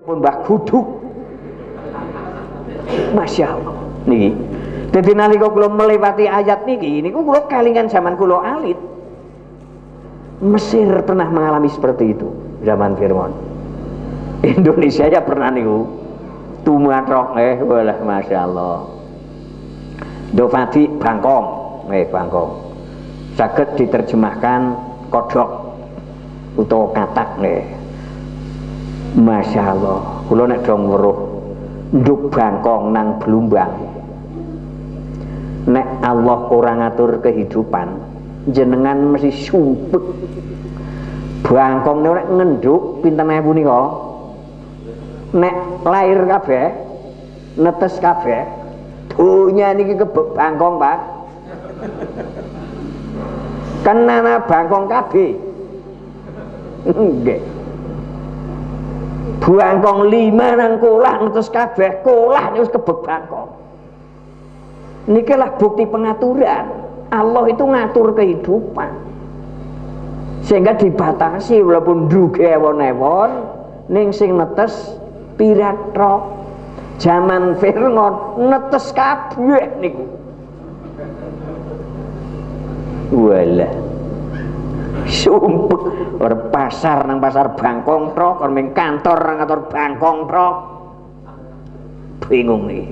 pun Mbah Guduk. Masya Allah niki. Dadi nalika kula melewati ayat niki niku kula kelingan zaman kula alit. Mesir pernah mengalami seperti itu zaman Fir'aun. Indonesia ya pernah niku. Tumatrok walah Masya Allah. Dovati bangkong bangkong. Saged diterjemahkan kodok utawa katak Masya Allah. Kula nek dong weruh nduk bangkong nang Blumbang. Nek Allah ora ngatur kehidupan, jenengan mesti sumpek. Bangkong nek ngenduk pinten ewu nika. Nek lair kabeh, netes kabeh, donya niki kebek bangkong, Pak. Kenana bangkong kabeh. Nggih. Bangkong 5 nang kolah netes kabeh, kolah wis kebek bangkong. Niki lah bukti pengaturan. Allah itu ngatur kehidupan. Sehingga dibatasi walaupun duge ewon-ewon ning sing netes piratrok. Zaman Fir'aun netes kabeh niku. Walah. Sumpek orang pasar nang pasar bangkong trok, orang ning kantor nang kantor bangkong trok. Bingung nih.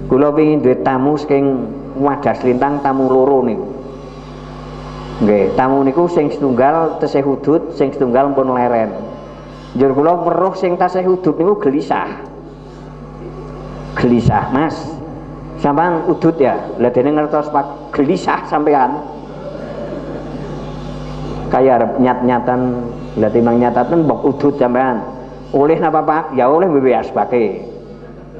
Kula pengin duwe tamu saking Wadas Lintang, tamu loro niku. Nggih, tamu niku sing setunggal tesih hudud, sing setunggal pun leren. Njur kula weruh sing tasih hudud niku gelisah. Gelisah, Mas. Sampeyan udud ya? Lah dene ngertos Pak gelisah sampean. Kaya arep nyat-nyatan, lah timbang nyataten mbok udud sampean. Oleh napa Pak? Ya oleh BBS pake.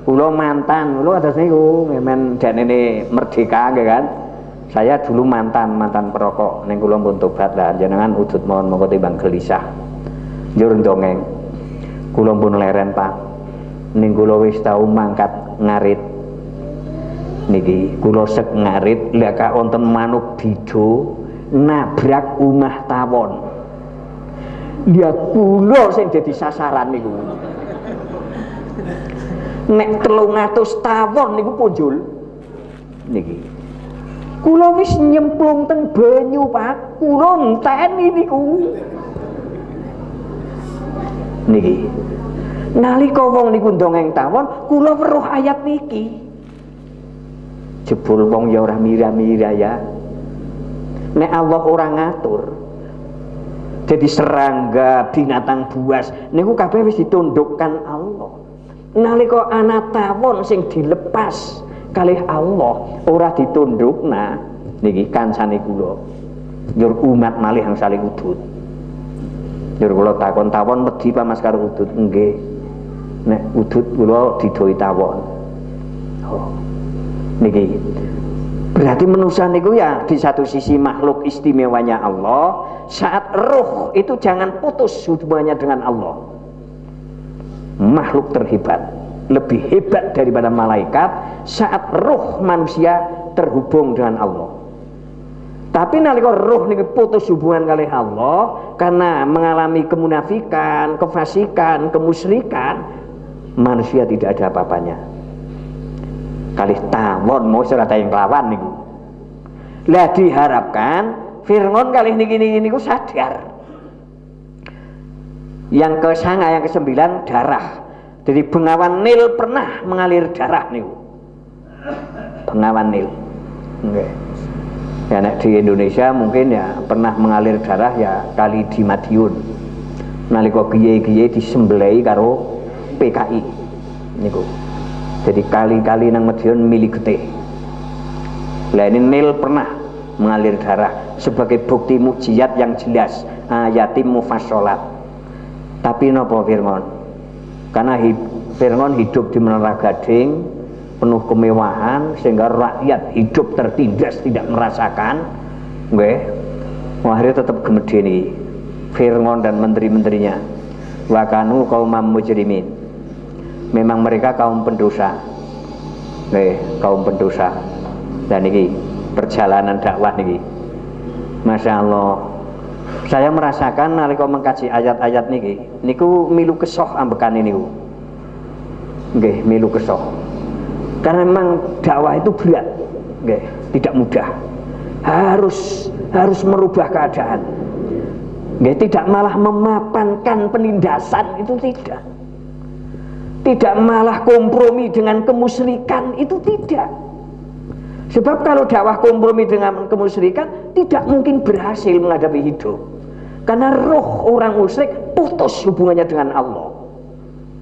Kula mantan, kula atas niku men janene merdeka nggih kan. Saya dulu mantan perokok, ning kula pun tobat lah jenengan udud mawon monggo timbang gelisah. Njur ndongeng. Kula pun leren Pak. Ning kula wis tau mangkat ngarit. Niki kula sek ngarit lha ka wonten manuk bido nabrak umah tawon. Dia kula sing dadi sasaran niku. Nek 300 tawon niku punjul niki. Kula wis nyemplung teng banyu Pak, kula enteni niku. Niki. Nalika wong niku ndongeng tawon, kula weruh ayat niki. Jebul wong ya ora mira-mira ya. Nek Allah ora ngatur. Jadi serangga, binatang buas niku kabeh wis ditundukkan Allah. Nalika ana tawon sing dilepas kalih Allah ora ditundukna niki kancane kula njur umat malih yang saling udud. Njur kula takon tawon wedi Pak Mas karo udud? Nggih. Nek udud kula didoi tawon. Oh. Niki berarti manusia niku ya di satu sisi makhluk istimewanya Allah. Saat ruh itu jangan putus hubungannya dengan Allah. Makhluk terhebat, lebih hebat daripada malaikat saat ruh manusia terhubung dengan Allah. Tapi nalika ruh niki putus hubungan kali Allah karena mengalami kemunafikan, kefasikan, kemusyrikan, manusia tidak ada apa-apanya. Kalih tawon mau serata yang lawan niku. Lah diharapkan Fir'aun kalih niki niku sadar. Yang ke-9, yang ke-9 darah. Jadi Bengawan Nil pernah mengalir darah niku. Bengawan Nil. Nggih. Ya nek di Indonesia mungkin ya pernah mengalir darah ya Kali di Madiun. Nalika kiye-kiye disembelih karo PKI niku. Jadi kali-kali nang Madiun milik getih. Lah ini Nil pernah mengalir darah sebagai bukti mukjizat yang jelas, ayatim mufassalat. Tapi napa Fir'aun? Karena Fir'aun hidup di Menara Gading penuh kemewahan sehingga rakyat hidup tertindas tidak merasakan. Nggih. Akhirnya tetap gemedeni Fir'aun dan menteri-menterinya. Wa kanu qaumam mujrimin. Memang mereka kaum pendosa. Nggih, kaum pendosa. Dan ini perjalanan dakwah niki. Masya Allah. Saya merasakan nalika mengkaji ayat-ayat niki niku milu kesoh ambekane niku. nggih milu kesah. Karena memang dakwah itu berat, nggih, tidak mudah. Harus merubah keadaan. Nggih, tidak malah memapankan penindasan, itu tidak. Tidak malah kompromi dengan kemusyrikan, itu tidak. Sebab kalau dakwah kompromi dengan kemusyrikan tidak mungkin berhasil menghadapi hidup. Karena roh orang musyrik putus hubungannya dengan Allah.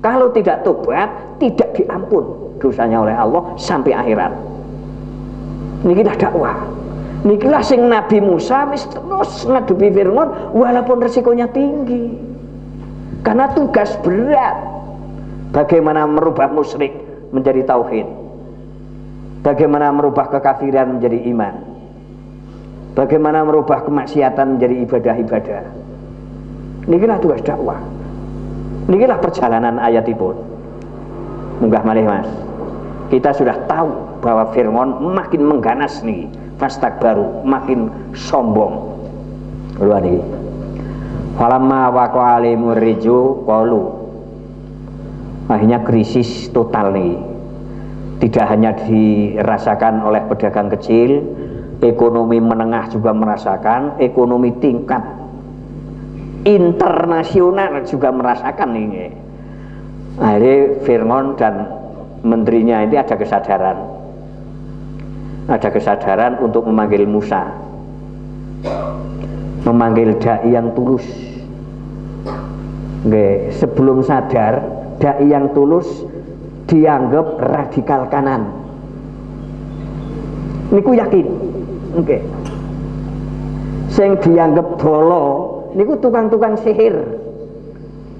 Kalau tidak tobat, tidak diampun dosanya oleh Allah sampai akhirat. Nikilah dakwah. Nikilah sing Nabi Musa wis terus ngadepi Fir'aun walaupun resikonya tinggi. Karena tugas berat. Bagaimana merubah musyrik menjadi tauhid. Bagaimana merubah kekafiran menjadi iman. Bagaimana merubah kemaksiatan menjadi ibadah-ibadah. Nikilah tugas dakwah. Nikilah perjalanan ayatipun. Munggah malih Mas. Kita sudah tahu bahwa Fir'aun makin mengganas nih, fastakbaru, makin sombong. Luar nih. Falamma waqa alimur riju qalu. Akhirnya krisis total nih. Tidak hanya dirasakan oleh pedagang kecil, ekonomi menengah juga merasakan, ekonomi tingkat internasional juga merasakan ini. Akhirnya Fir'aun dan menterinya ini ada kesadaran untuk memanggil Musa, memanggil dai yang tulus. Nggih, sebelum sadar dai yang tulus dianggap radikal kanan. Niku yakin, oke. Sing dianggap bolo, niku tukang-tukang sihir,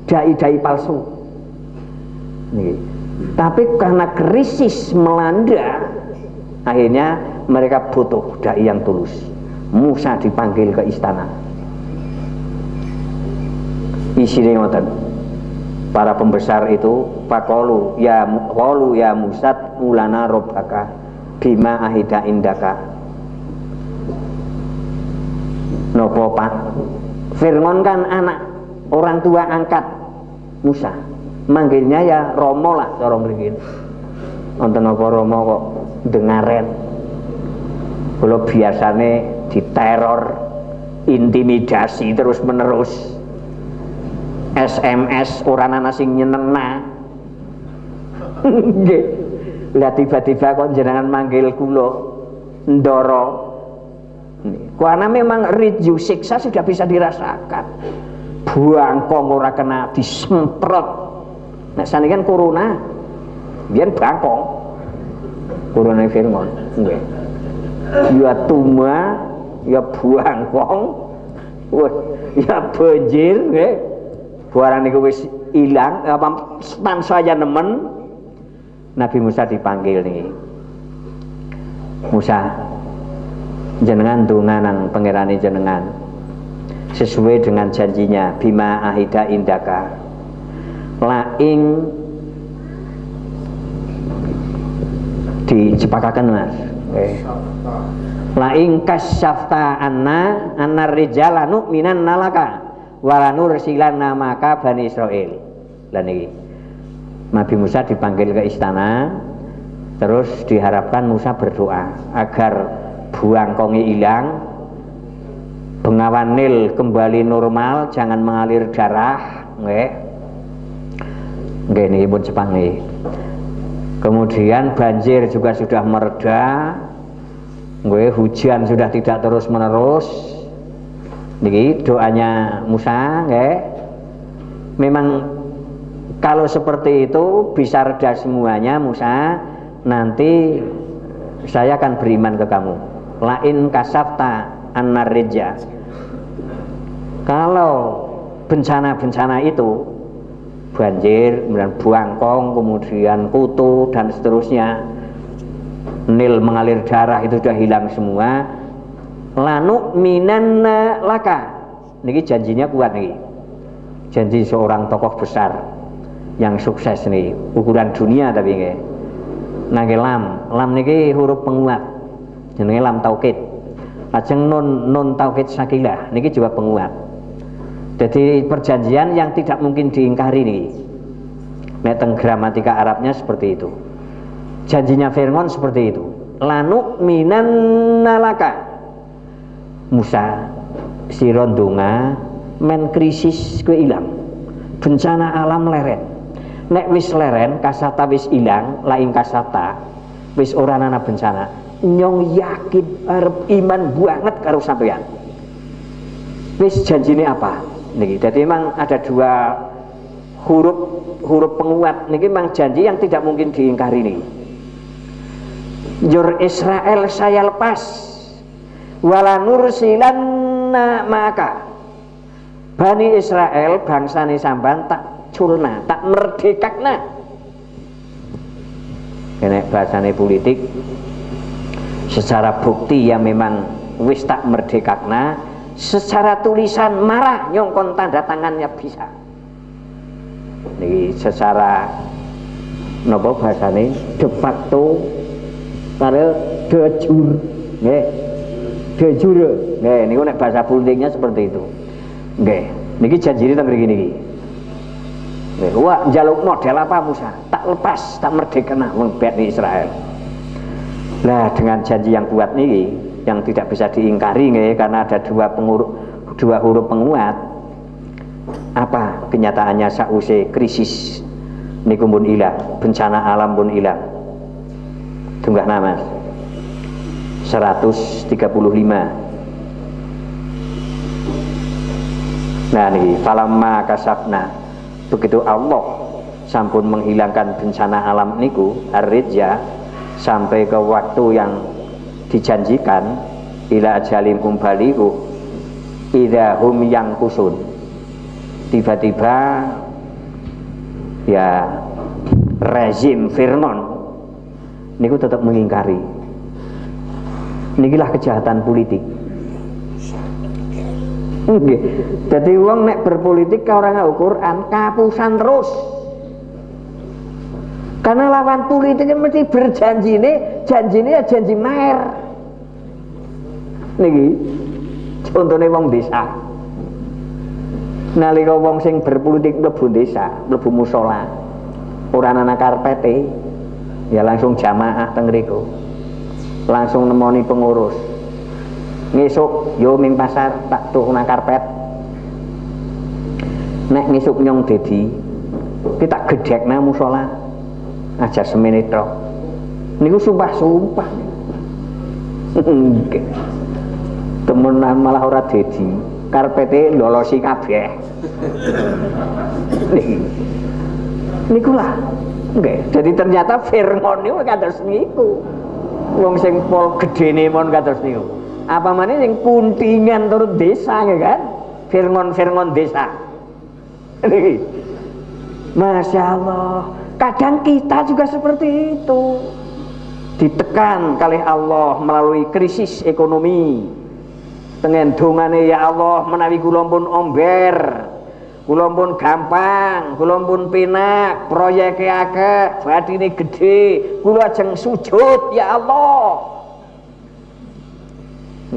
dai-dai palsu. Nih. Tapi karena krisis melanda, akhirnya mereka butuh dai yang tulus. Musa dipanggil ke istana. Isinya ngoten. Para pembesar itu faqalu ya Musa ulana rabbaka bima ahida indaka. Nopo Pak? Fir'aun kan anak orang tua angkat Musa. Manggilnya ya Romo lah cara mriki. Wonten apa Romo kok dengaren. Kula biasane diteror, intimidasi terus menerus. SMS orang ana sing nyenengna. Nggih. Lah tiba-tiba kok jenengan manggil kula ndoro. Karena memang ridju siksa sudah bisa dirasakan. Bangkong ora kena disemprot. Nek saniki kan corona. Biyen bangkong. Corona Fir'aun. Nggih. Ya tuma, ya bangkong. Wah, ya banjir nggih. Barang niku wis ilang apa tansaya nemen. Nabi Musa dipanggil nih. Musa, jenengan donga nang pangerane jenengan sesuai dengan janjinya bima ahida indaka laing dicepakaken Mas. Laing kasyafta anna rijala nu'minan nalaka walanur silan namaka Bani Israel. Lan iki Nabi Musa dipanggil ke istana, terus diharapkan Musa berdoa agar buangkonge hilang, Bengawan Nil kembali normal, jangan mengalir darah. Nggih niki pun Jepang nih. Kemudian banjir juga sudah mereda, hujan sudah tidak terus menerus. Niki doanya Musa, memang kalau seperti itu bisa reda semuanya Musa, nanti saya akan beriman ke kamu. Lain kasafta an-narija. Kalau bencana-bencana itu banjir, kemudian buangkong, kemudian kutu dan seterusnya, Nil mengalir darah itu sudah hilang semua. Lanu minan laka. Niki janjinya kuat nih. Janji seorang tokoh besar yang sukses nih, ukuran dunia tapi nggih. Nangge lam niki huruf penguat. Jenenge lam taukid. Lajeng nun taukid sakilah niki juga penguat. Jadi perjanjian yang tidak mungkin diingkari nih. Nek teng gramatika Arabnya seperti itu. Janjinya Fir'aun seperti itu. Lanuk minan nalaka. Musa sira ndonga men krisis kowe ilang. Bencana alam leren. Nek wis leren kasata wis ilang, lain kasata wis ora ana bencana. Nyong yakin arep iman banget karo sampeyan. Wis janjine apa? Niki. Jadi memang ada dua huruf penguat niki memang janji yang tidak mungkin diingkari nih. Jur Israel saya lepas wala nursilanna maka Bani Israel bangsane samban tak culna tak merdekakna. Ini bahasane politik secara bukti ya memang wis tak merdekakna, secara tulisan marah nyongkon tanda tangannya bisa. Ini secara nopo bahasane de facto karo de jure nggih, de jure nggih niku nek bahasa politiknya seperti itu nggih. Niki janjine teng mriki niki nggih. Wah njaluk model apa Musa? Tak lepas, tak merdekana wong Bani Israel. Nah dengan janji yang kuat niki yang tidak bisa diingkari nggih, karena ada dua huruf penguat. Apa kenyataannya sausé krisis niku pun ilang, bencana alam pun ilang. Tunggah nama 135. Nah nih falamma kasabna, begitu Allah sampun menghilangkan bencana alam niku ar-rijya sampai ke waktu yang dijanjikan ila ajalim kumbaliku idahum yang kusun, tiba-tiba ya rezim Fir'aun niku tetap mengingkari. Nikilah kejahatan politik. Jadi uang nek berpolitik ka orang Al-Quran kapusan terus. Karena lawan politik mesti berjanji janjine ya janji maer. Niki contohnya wong desa. Nalika wong sing berpolitik mlebu desa, mlebu musala, ora ana karpete, ya langsung jamaah teng mriku. Langsung nemoni pengurus. Ngesuk yo ming pasar tak tuhna karpet. Nek ngesuk nyong dedi, kita gedhekna musala aja semene tok. Niku sumpah-sumpah. Temenan malah ora dedi, karpete lolosi kabeh. Niku lah. Nggih, jadi ternyata Fir'aun niku kados niku. Wong sing pol gedene mon kados niku. Apa maneh sing puntingan turut desa ya kan? Fir'aun desa. Masya Allah. Kadang kita juga seperti itu. Ditekan kalih Allah melalui krisis ekonomi. Tengen dongane ya Allah menawi kula pun omber, kula pun gampang, kula pun penak, proyeke akeh, badine gede, kula ajeng sujud ya Allah.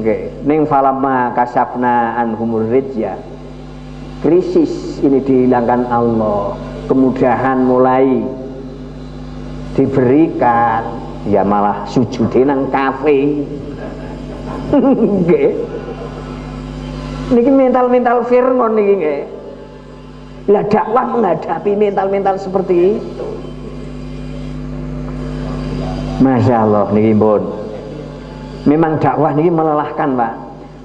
Nggih, ning falamma kasafna anhumur rijya. Krisis ini dihilangkan Allah, kemudahan mulai diberikan, ya malah sujudin nang kafe. Nggih. Niki mental Fir'aun niki nggih. Lah dakwah menghadapi mental seperti itu. Masya Allah niki pun. Memang dakwah niki melelahkan, Pak.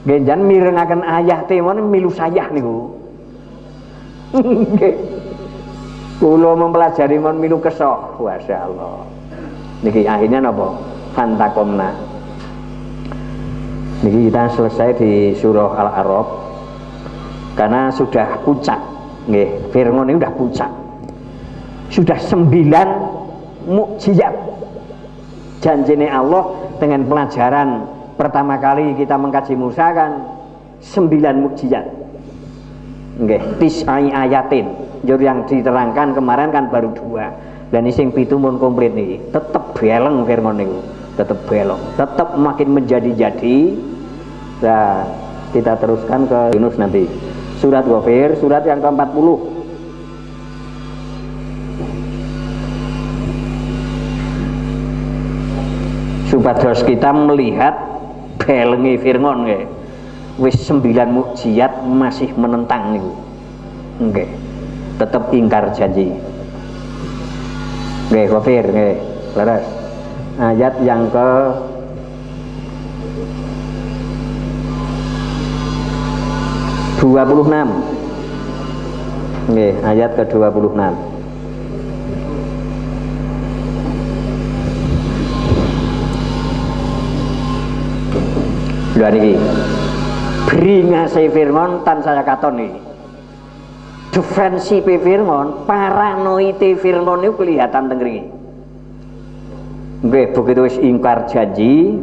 Nggih jan mirengaken ayah temon milu sayah niku. Nggih. Kula mempelajari mon milu kesah, Masya Allah. Niki akhirnya napa? Fantakomna. Niki kita selesai di surah Al-A'raf karena sudah puncak. Nggih, Fir'aun ini sudah puncak. Sudah 9 mukjizat. Janjine Allah dengan pelajaran pertama kali kita mengkaji Musa kan 9 mukjizat. Nggih, tis'ai ayatin. Jur yang diterangkan kemarin kan baru 2. Dan ini sing 7 mun komplit niki. Tetep beleng Fir'aun niku. Tetep belong, tetap makin menjadi-jadi. Nah, kita teruskan ke Yunus nanti. Surat Ghafir, surat yang ke-40. supados kita melihat belenge Fir'aun nggih. Wis 9 mukjizat masih menentang niku. Nggih. Tetap ingkar janji. Nggih, kafir nggih. Leres. Ayat yang ke 26. Nggih, ayat ke 26. Lha niki bringase Fir'aun tan saya katon niki. Defensive Fir'aun, paranoide Fir'aun itu kelihatan teng mriki. Nggih, begitu wis ingkar janji,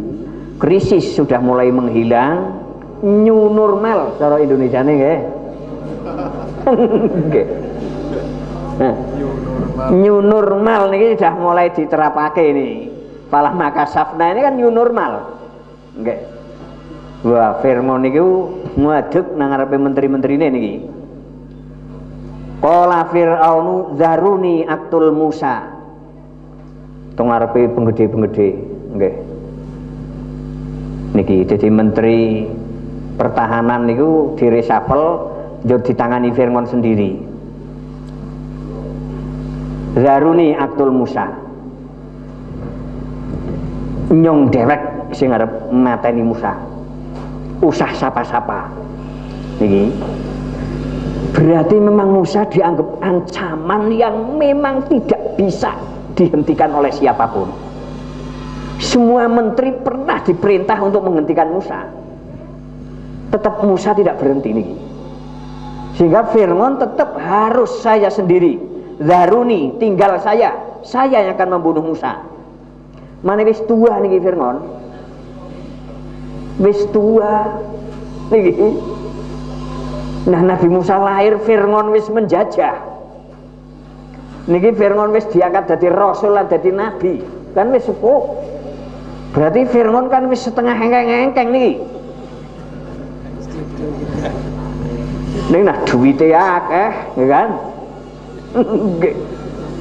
krisis sudah mulai menghilang, new normal cara Indonesiane nggih. Nggih. New normal niki sudah mulai diterapake ini. Falah makasafna ini kan new normal. Nggih. Wah, Fir'aun niku ngadeg nang ngarepe menteri-menterine niki. Qala Fir'aunu zaruni aktul Musa. Tong ngarepe penggede-penggede, nggih. Niki jadi menteri pertahanan niku diresapel yo ditangani Fir'aun sendiri. Zaruni aktul Musa. Nyong dewek sing arep mateni Musa. Usah sapa-sapa. Niki berarti memang Musa dianggap ancaman yang memang tidak bisa dihentikan oleh siapapun. Semua menteri pernah diperintah untuk menghentikan Musa, tetap Musa tidak berhenti niki. Sehingga Fir'aun tetap harus saya sendiri, zaruni, tinggal saya yang akan membunuh Musa. Mana wis tua niki Fir'aun, wis tua niki. Nah, Nabi Musa lahir Fir'aun wis menjajah. Niki Fir'aun wis diangkat jadi rasul lan jadi nabi. Kan wis sepuh. Berarti Fir'aun kan wis setengah engkeng-engkeng niki. Ning nah duwite akeh, ya kan?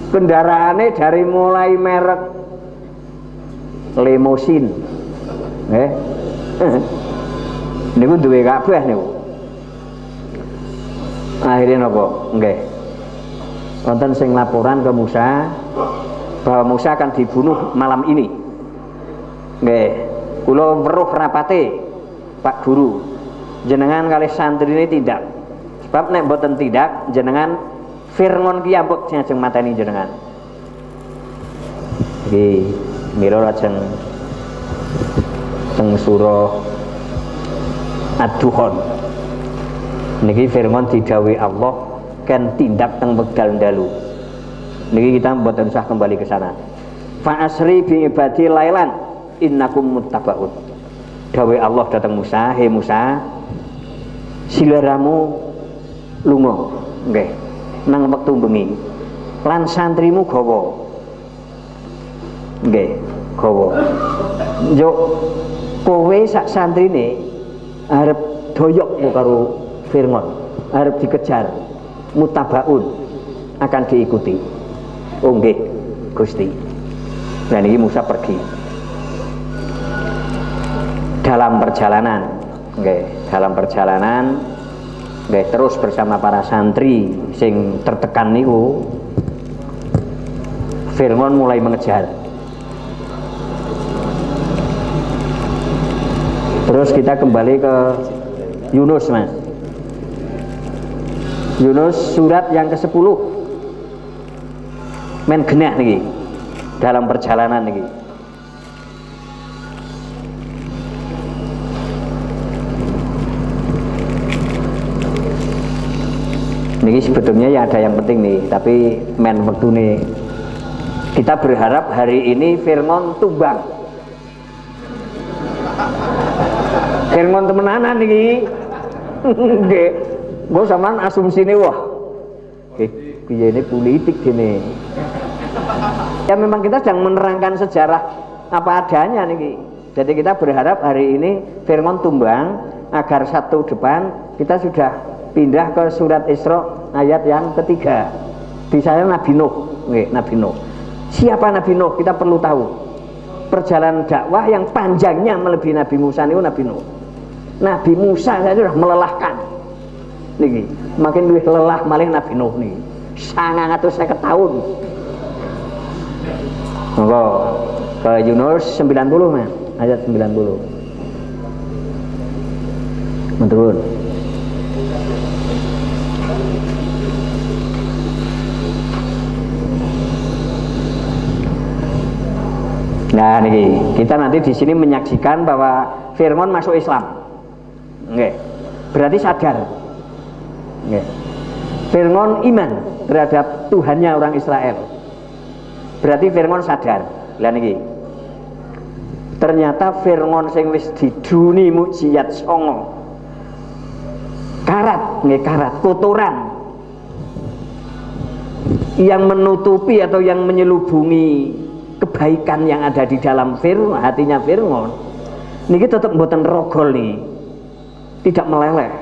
Kendaraane dari mulai merek Limousine. Niku duwe kabeh niku. Akhirnya nopo? Nggih. Wonten sing laporan ke Musa bahwa Musa akan dibunuh malam ini. Nggih. Kula weruh rapate Pak Guru. Jenengan kalih santri ini tidak. Sebab nek mboten tidak, jenengan Fir'aun ki ambek ajeng mateni jenengan. Iki mira lajeng teng surah Ad-Duhan. Niki Fir'aun didhawuhi Allah kan tindak teng wekdal dalu. Niki kita mboten usah kembali ke sana. Fa asri bi ibadi lailan innakum muttabaun. Dawuh Allah datang Musa, "Hei Musa, silaramu lunga, nggih, nang wektu bengi. Lan santrimu gawa." Nggih, gawa. Yo kowe sak santrine arep doyok karo Fir'aun, arep dikejar, mutabaun, akan diikuti. Oh nggih, Gusti. Nah ini Musa pergi. Dalam perjalanan, nggih, dalam perjalanan, nggih, terus bersama para santri sing tertekan niku, Fir'aun mulai mengejar. Terus kita kembali ke Yunus, Mas. Yunus surat yang ke-10. Men genah niki dalam perjalanan niki. Niki sebetulnya ya ada yang penting nih, tapi men wektune. Kita berharap hari ini Fir'aun tumbang. Fir'aun temenanan niki. Nggih. Gue sampean asumsine wah. Piye ini politik gini. Ya memang kita sedang menerangkan sejarah apa adanya niki. Jadi kita berharap hari ini Fir'aun tumbang agar satu depan kita sudah pindah ke surat Isra ayat yang ketiga. Di sana Nabi Nuh, nggih, Nabi Nuh. Siapa Nabi Nuh? Kita perlu tahu. perjalanan dakwah yang panjangnya melebihi Nabi Musa niku Nabi Nuh. Nabi Musa saya sudah melelahkan niki, makin lebih lelah malih Nabi Nuh niki 950 tahun. Monggo ke Yunus 90 Mas, ayat 90. Menurun. Nah niki kita nanti di sini menyaksikan bahwa Fir'aun masuk Islam. Nggih. Berarti sadar. Nggih. Fir'aun iman terhadap Tuhannya orang Israel. Berarti Fir'aun sadar. Lah niki. Ternyata Fir'aun sing wis diduni mukjizat songo. Karat, nggih karat, kotoran yang menutupi atau yang menyelubungi kebaikan yang ada di dalam hatinya Fir'aun niki tetap mboten rogol nih, tidak meleleh.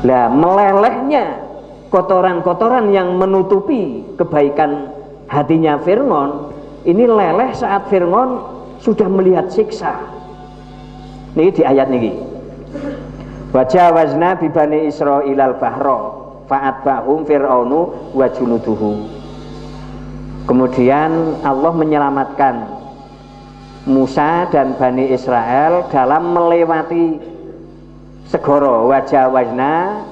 Lah melelehnya kotoran-kotoran yang menutupi kebaikan hatinya Fir'aun ini leleh saat Fir'aun sudah melihat siksa. Niki di ayat niki. Wajawazna bi bani Israil al-bahra fa'atbahum fir'aunu wa junuduhu. Kemudian Allah menyelamatkan Musa dan Bani Israel dalam melewati segara. Wajawazna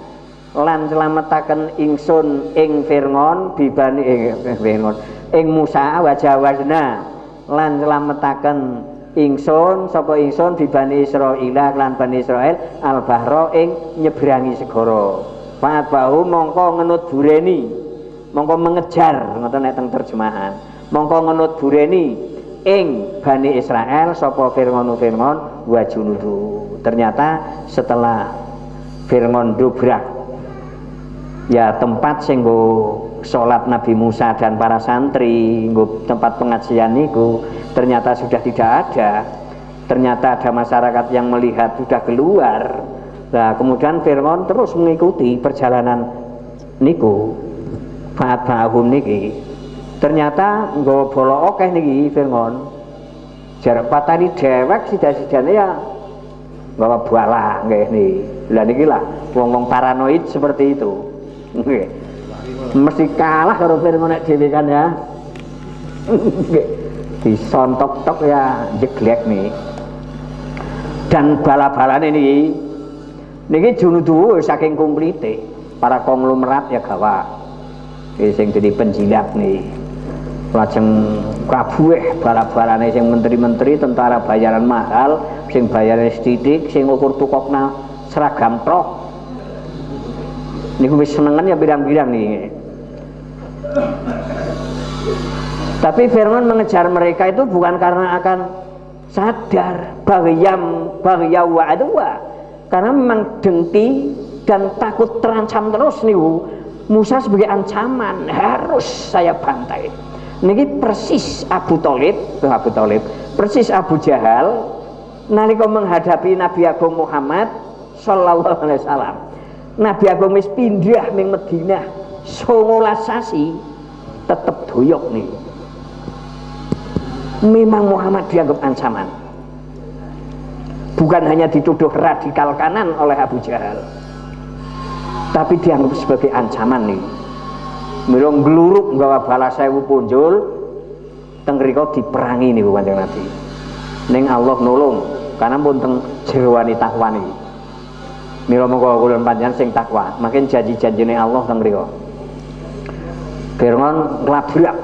lan selamataken ingsun ing Fir'aun bibani ing Musa. Wajawazna lan selamataken ingsun sapa ingsun bibani Israil lan Bani Israel al-bahra ing nyebrangi segara. Fa'atbahu mongko ngenut bureni, mongko mengejar, ngoten nek teng terjemahan. Mongko ngenut bureni ing Bani Israel sapa Fir'aun wa junudu. Ternyata setelah Fir'aun dobrak ya tempat sing nggo salat Nabi Musa dan para santri, nggo tempat pengajian niku ternyata sudah tidak ada. Ternyata ada masyarakat yang melihat sudah keluar. Nah, kemudian Fir'aun terus mengikuti perjalanan niku. Fa'atbahum niki ternyata nggawa bola akeh niki Fir'aun. Jarak patani dewek sida-sidane ya nggawa bala nggih niki. Lah niki lah wong-wong paranoid seperti itu. Nggih. Mesti kalah karo Fir'aun nek dhewe kan ya. Nggih. Disontok-tok ya jeglek nih. Dan bala-balane niki junudu saking komplite para konglomerat ya gawat. Sing jadi penjilat nih, lajeng kabeh bala-balane sing menteri-menteri tentara bayaran mahal, sing bayaran sithik, sing ukur tukokna seragam tok. Niku wis senengen ya birang-birang nih. Tapi Fir'aun mengejar mereka itu bukan karena akan sadar bahya wa adwa, karena memang dengki dan takut terancam terus niku. Musa sebagai ancaman harus saya bantai. Niki persis Abu Thalib, persis Abu Jahal nalika menghadapi Nabi Agung Muhammad sallallahu alaihi wasallam. Nabi Agung wis pindah ning Madinah 19 sasi tetep doyok nih. Memang Muhammad dianggap ancaman. Bukan hanya dituduh radikal kanan oleh Abu Jahal, tapi dianggap sebagai ancaman nih. Mila gluruk nggawa bala 1000 punjul teng mriko diperangi niku Kanjeng Nabi. Ning Allah nulung karena pun teng jerone takwa niki. Mila monggo kula panjenengan sing takwa, makin janji-janjine Allah teng mriko. Fir'aun labrak,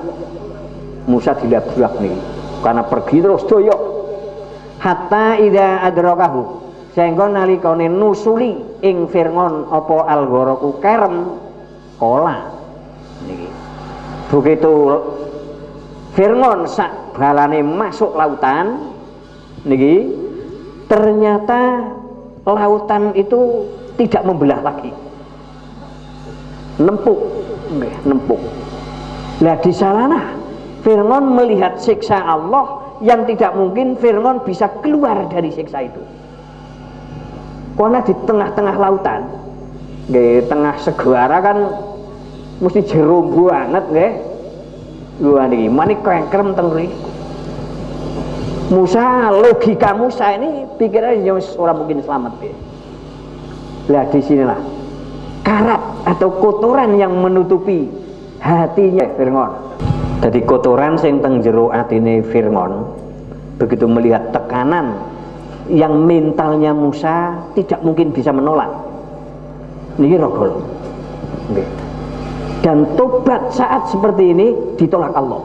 Musa dilabrak nih karena pergi terus doyok. Hatta idza adrakahu, sehingga nalikane nusuli ing Fir'aun apa al-gharaku kerem kola niki. Begitu Fir'aun sak balane masuk lautan niki, ternyata lautan itu tidak membelah lagi, nempuk nggih, nempuk. Lah di sana Fir'aun melihat siksa Allah yang tidak mungkin Fir'aun bisa keluar dari siksa itu. Karena di tengah-tengah lautan, di tengah segara kan mesti jero banget nggih. Lho niki manik kengkrem teng mriku. Musa, logika Musa ini pikirannya orang mungkin selamat ya. Lah di sinilah karat atau kotoran yang menutupi hatinya Fir'aun. Jadi kotoran sing teng jero atine Fir'aun begitu melihat tekanan yang mentalnya Musa tidak mungkin bisa menolak. Niki rogol. Nggih. Dan tobat saat seperti ini ditolak Allah.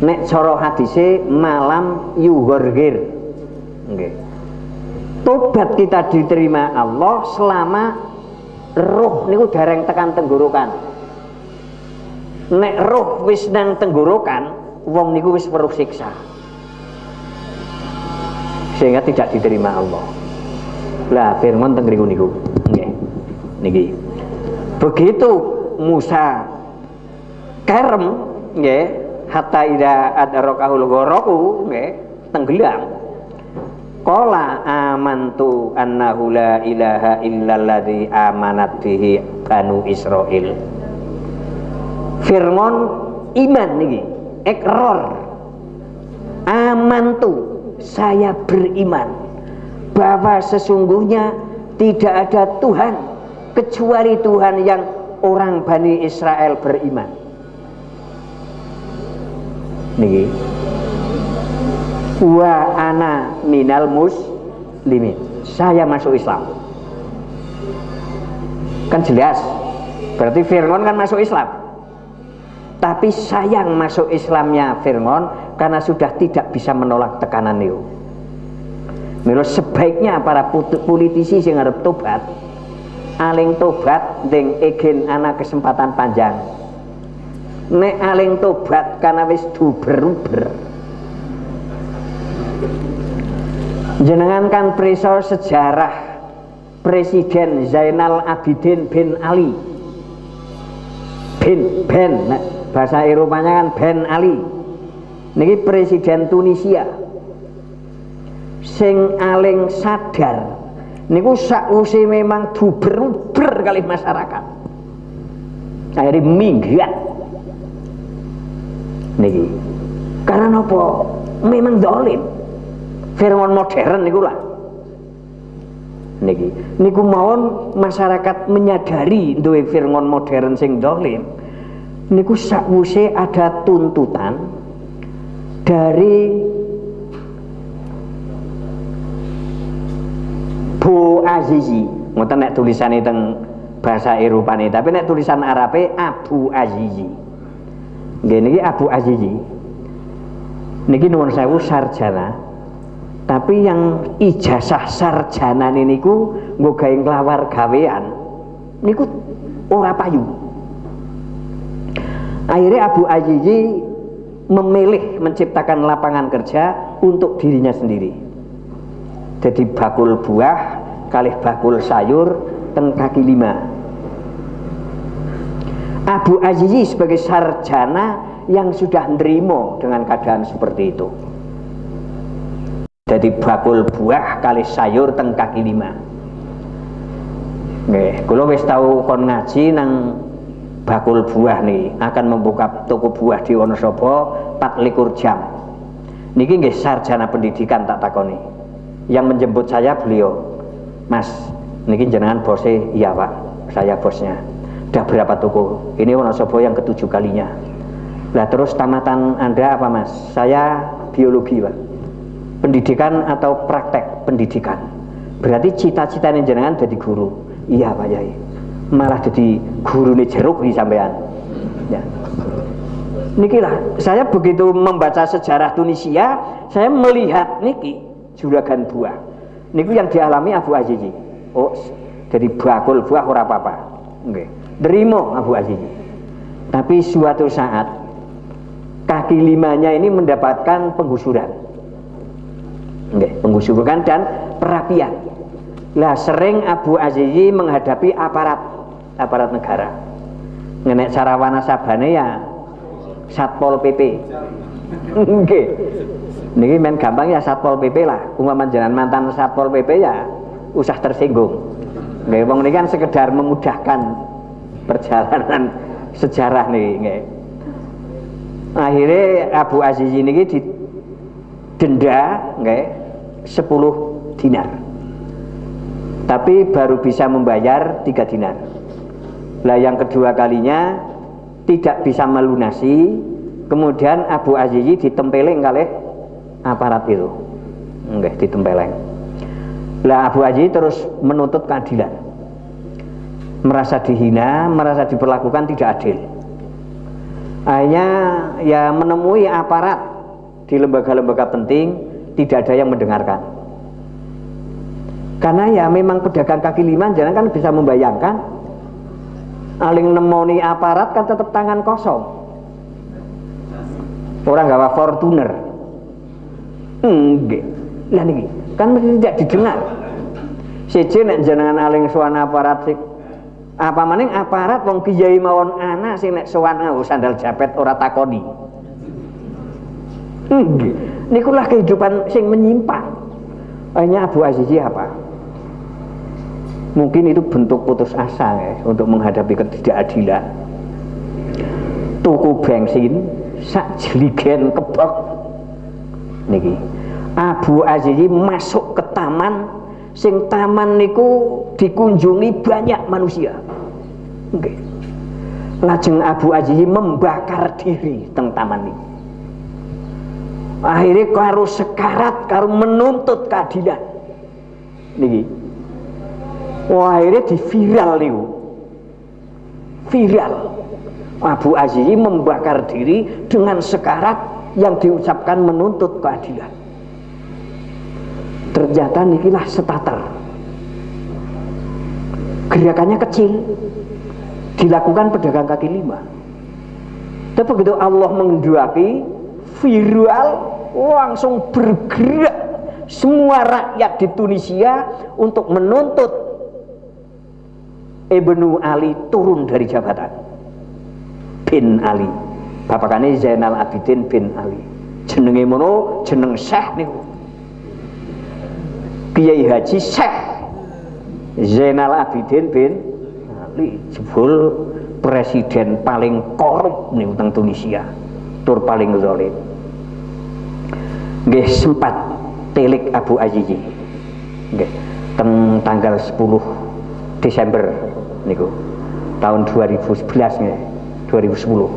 Nek cara hadise malam yuhorgir. Nggih. Tobat kita diterima Allah selama roh niku dereng tekan tenggorokan. Nek roh wis nang tenggorokan, wong niku wis weruh siksa. Sehingga tidak diterima Allah. Lah firman teng ngriku niku. Nggih. Niki. Begitu Musa kerem nggih, hatta ida adrakahul gharaku nggih, tenggelam. Qala amantu annahu la ilaha illalladzi amanat bihi banu Israil. Firman iman niki, ikrar. Amantu, saya beriman bahwa sesungguhnya tidak ada Tuhan kecuali Tuhan yang orang Bani Israel beriman. Niki. Wa ana minal muslimin. Saya masuk Islam. Kan jelas. Berarti Fir'aun kan masuk Islam. Tapi sayang masuk Islamnya Fir'aun karena sudah tidak bisa menolak tekanan itu. Mila sebaiknya para politisi yang harap tobat, aling tobat deng egen ana kesempatan panjang. Nek aling tobat karena wis duber-uber. Jenengan kan preso sejarah Presiden Zainal Abidin bin Ali Ben bahasa Eropanya kan Ben Ali niki Presiden Tunisia sing aling sadar niku sakwise memang duber-uber kali masyarakat akhirnya minggat niki karena apa? Memang zalim. Firman modern niku lah. Niku mawon masyarakat menyadari duwe firman modern sing zalim. Niku sakwise ada tuntutan dari Bu Azizi. Ngoten nek tulisane teng bahasa Eropane, tapi nek tulisan Arabe Abu Azizi. Nggih niki Abu Azizi. Niki nuwun sewu sarjana. Tapi yang ijazah sarjana niku nggo gawe nglawar gawean niku ora payu. Akhirnya Abu Azizi memilih menciptakan lapangan kerja untuk dirinya sendiri. Jadi bakul buah kalih bakul sayur ten kaki lima. Abu Azizi sebagai sarjana yang sudah nerimo dengan keadaan seperti itu. Jadi bakul buah kali sayur teng kaki lima. Nggih, kula wis tau kon ngaji nang bakul buah nih akan membuka toko buah di Wonosobo 24 jam. Niki nggih sarjana pendidikan tak takoni. Yang menjemput saya beliau, Mas, niki jenengan bosnya? Iya Pak, saya bosnya. Udah berapa toko? Ini Wonosobo yang ke-7 kalinya. Lah terus tamatan Anda apa Mas? Saya biologi Pak. Pendidikan atau praktek pendidikan. Berarti cita-citanya jenengan jadi guru. Iya Pak Yai. Malah jadi guru nih jeruk di sampean. Ya. Nikilah saya begitu membaca sejarah Tunisia, saya melihat niki juragan buah. Niku yang dialami Abu Azizi. Oh, jadi bakul buah ora apa-apa. Nggih. Derimo Abu Azizi. Tapi suatu saat kaki limanya ini mendapatkan penggusuran. Penggusuran dan perapian. Lah sering Abu Azizi menghadapi aparat negara. Ngenek sarawana sabane ya Satpol PP. Nggih. Niki men gampang ya Satpol PP lah. Umpama jenengan mantan Satpol PP ya usah tersinggung. Nggih wong niki kan sekedar memudahkan perjalanan sejarah niki nggih. Akhirnya Abu Azizi niki denda nggih 10 dinar. Tapi baru bisa membayar 3 dinar. Lah yang kedua kalinya tidak bisa melunasi, kemudian Abu Azizi ditempeleng kalih aparat itu. Nggih, ditempeleng. Lah Abu Azizi terus menuntut keadilan. Merasa dihina, merasa diperlakukan tidak adil. Akhirnya ya menemui aparat di lembaga-lembaga penting, tidak ada yang mendengarkan. Karena ya memang pedagang kaki lima jangan kan bisa membayangkan aling nemoni aparat kan tetap tangan kosong. Orang gawa Fortuner. Nggih. Lah niki kan mesti tidak didengar. Siji nek jenengan aling sowan aparat sik apa maning aparat wong kiai mawon anak sing nek sowan nganggo sandal japet ora takoni. Nggih. Nikulah kehidupan sing menyimpang. Hanya Abu Azizi apa? Mungkin itu bentuk putus asa ya, untuk menghadapi ketidakadilan. Tuku bensin sak jeligen kebek niki. Abu Azizi masuk ke taman, sing taman niku dikunjungi banyak manusia. Nggih. Lajeng Abu Azizi membakar diri teng taman niki. Akhirnya karo sekarat karo menuntut keadilan niki. Wah, akhirnya di viral nih, viral. Abu Azizi membakar diri dengan sekarat yang diucapkan menuntut keadilan. Ternyata nikilah starter. Gerakannya kecil, dilakukan pedagang kaki lima. Tapi begitu Allah mengendaki, viral, langsung bergerak semua rakyat di Tunisia untuk menuntut Ibnu Ali turun dari jabatan. Bin Ali, bapakane Zainal Abidin bin Ali. Jenenge mono jeneng Syekh niku. Kiai Haji Syekh Zainal Abidin bin Ali, jebul presiden paling korup niku teng Tunisia, tur paling zalim. Nggih sempat telik Abu Azizi. Nggih, teng tanggal 10 Desember niku tahun 2011 nggih, 2010.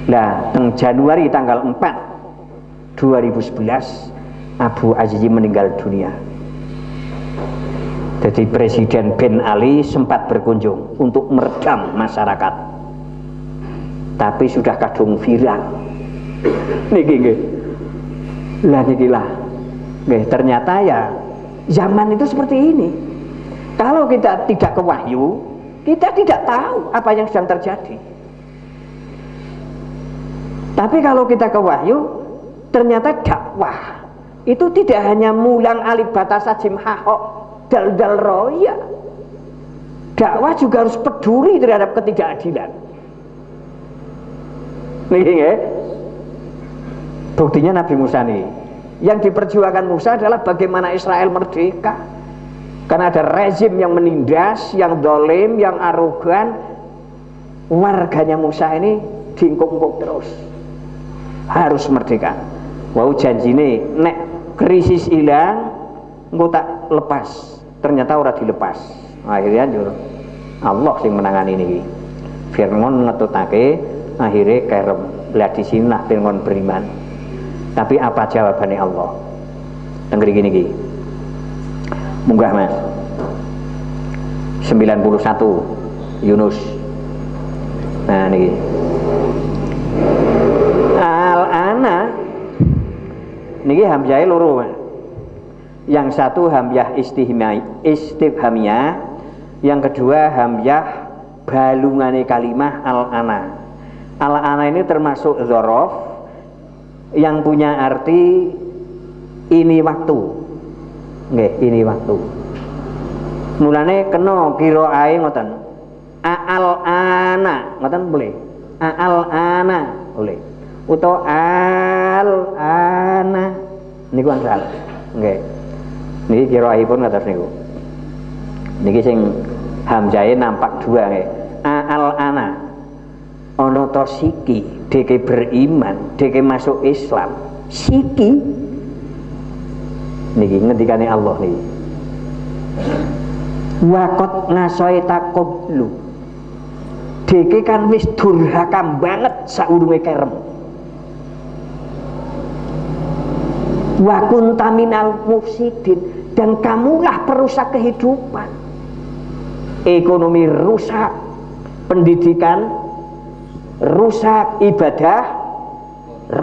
Nah, teng Januari tanggal 4 2011 Abu Azizi meninggal dunia. Jadi Presiden bin Ali sempat berkunjung untuk meredam masyarakat. Tapi sudah kadung viral. Niki nggih. Lah nikilah. Nggih, ternyata ya zaman itu seperti ini. Kalau kita tidak ke wahyu, kita tidak tahu apa yang sedang terjadi. Tapi kalau kita ke wahyu, ternyata dakwah itu tidak hanya mulang alif bata sajim hahok dal roya. Dakwah juga harus peduli terhadap ketidakadilan. Nih, buktinya Nabi Musa nih. Yang diperjuangkan Musa adalah bagaimana Israel merdeka. Karena ada rezim yang menindas, yang dolim, yang arogan. Warganya Musa ini diingkuk-ingkuk terus. Harus merdeka. Wau janjine nek krisis hilang, engko tak lepas. Ternyata ora dilepas. Akhirnya Allah sing menangani niki. Firman ngetutake, akhirnya kerem. Lah di sinilah Firman beriman. Tapi apa jawabannya Allah? Dengar gini. Munggah Mas. 91 Yunus. Nah niki. Al-ana niki hamzah loro. Yang satu hamzah istifhamiyah, yang kedua hamzah balungane kalimah al-ana. Al-ana ini termasuk dzaraf yang punya arti ini waktu. Nggih, ini waktu. Mulane kena qiraahe ngoten. Al-ana, ngoten boleh. Al-ana boleh. Utawa al-ana niku angsal. Nggih. Niki qiraahipun ngatos niku. Niki sing hamzahe nampak dua nggih. Al-ana. Ana to siki deke beriman, deke masuk Islam. Siki Niki ngendikane Allah niki. Waqat ngasoi takoblu. Deke kan wis durhaka banget saurunge kerem. Wa kunta minal mufsidin, dan kamulah perusak kehidupan. Ekonomi rusak, pendidikan rusak, ibadah